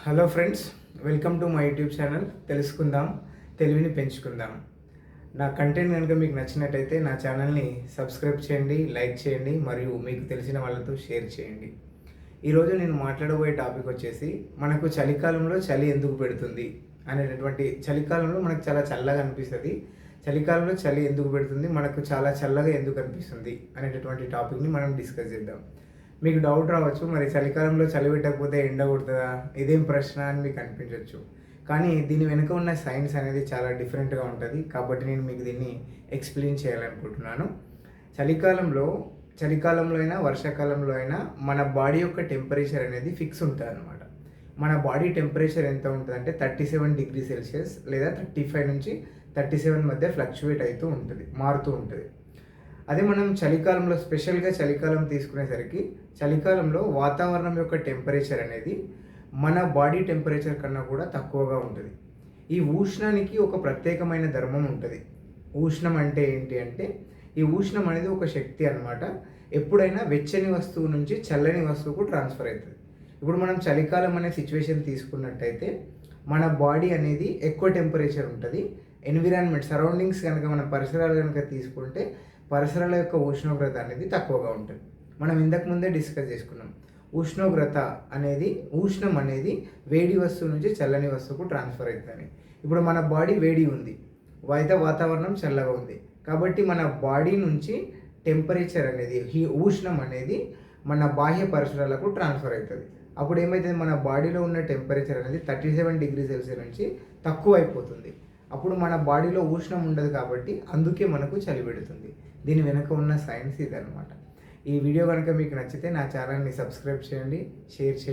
Hello friends, welcome to my YouTube channel తెలుసుకుందాం తెలివిని పెంచుకుందాం. నా కంటెంట్ కనుక మీకు నచ్చినట్టయితే నా ఛానల్ని సబ్స్క్రైబ్ చేయండి, లైక్ చేయండి మరియు మీకు తెలిసిన వాళ్ళతో షేర్ చేయండి. ఈరోజు నేను మాట్లాడబోయే టాపిక్ వచ్చేసి మనకు చలికాలంలో చలి ఎందుకు పెడుతుంది అనేటటువంటి. చలికాలంలో మనకు చాలా చల్లగా అనిపిస్తుంది. చలికాలంలో చలి ఎందుకు పెడుతుంది, మనకు చాలా చల్లగా ఎందుకు అనిపిస్తుంది అనేటటువంటి టాపిక్ని మనం డిస్కస్ చేద్దాం. మీకు డౌట్ రావచ్చు, మరి చలికాలంలో చలి పెట్టకపోతే ఎండ కొడుతుందా, ఇదేం ప్రశ్న అని మీకు అనిపించవచ్చు. కానీ దీని వెనుక ఉన్న సైన్స్ అనేది చాలా డిఫరెంట్గా ఉంటుంది. కాబట్టి నేను మీకు దీన్ని ఎక్స్ప్లెయిన్ చేయాలనుకుంటున్నాను. చలికాలంలో అయినా వర్షాకాలంలో అయినా మన బాడీ యొక్క టెంపరేచర్ అనేది ఫిక్స్ ఉంటుంది అనమాట. మన బాడీ టెంపరేచర్ ఎంత ఉంటుందంటే 37 డిగ్రీ సెల్సియస్ లేదా 35 నుంచి 37 మధ్య ఫ్లక్చువేట్ అవుతూ ఉంటుంది, మారుతూ ఉంటుంది. అదే మనం చలికాలంలో, స్పెషల్గా చలికాలం తీసుకునేసరికి చలికాలంలో వాతావరణం యొక్క టెంపరేచర్ అనేది మన బాడీ టెంపరేచర్ కన్నా కూడా తక్కువగా ఉంటుంది. ఈ ఉష్ణానికి ఒక ప్రత్యేకమైన ధర్మం ఉంటుంది. ఉష్ణం అంటే ఏంటి అంటే, ఈ ఉష్ణం అనేది ఒక శక్తి అన్నమాట. ఎప్పుడైనా వెచ్చని వస్తువు నుంచి చల్లని వస్తువుకు ట్రాన్స్ఫర్ అవుతుంది. ఇప్పుడు మనం చలికాలం అనే సిచ్యువేషన్ తీసుకున్నట్టయితే మన బాడీ అనేది ఎక్కువ టెంపరేచర్ ఉంటుంది. ఎన్విరాన్మెంట్, సరౌండింగ్స్ కనుక, మన పరిసరాలు కనుక తీసుకుంటే పరిసరాల యొక్క ఉష్ణోగ్రత అనేది తక్కువగా ఉంటుంది. మనం ఇంతకు ముందే డిస్కస్ చేసుకున్నాం. ఉష్ణం అనేది వేడి వస్తువు నుంచి చల్లని వస్తువుకు ట్రాన్స్ఫర్ అవుతుంది. ఇప్పుడు మన బాడీ వేడి ఉంది, అయితే వాతావరణం చల్లగా ఉంది. కాబట్టి మన బాడీ నుంచి టెంపరేచర్ అనేది, ఉష్ణం అనేది మన బాహ్య పరిసరాలకు ట్రాన్స్ఫర్ అవుతుంది. అప్పుడు ఏమవుతుంది, మన బాడీలో ఉన్న టెంపరేచర్ అనేది 37 డిగ్రీ సెల్సియస్ నుంచి తక్కువ అయిపోతుంది. అప్పుడు మన బాడీలో ఉష్ణం ఉండదు, కాబట్టి అందుకే మనకు చలి పెడుతుంది. దీని వెనుక ఉన్న సైన్స్ ఇదన్నమాట. ఈ వీడియో కనుక మీకు నచ్చితే నా ఛానల్ని సబ్స్క్రైబ్ చేయండి, షేర్ చేయండి.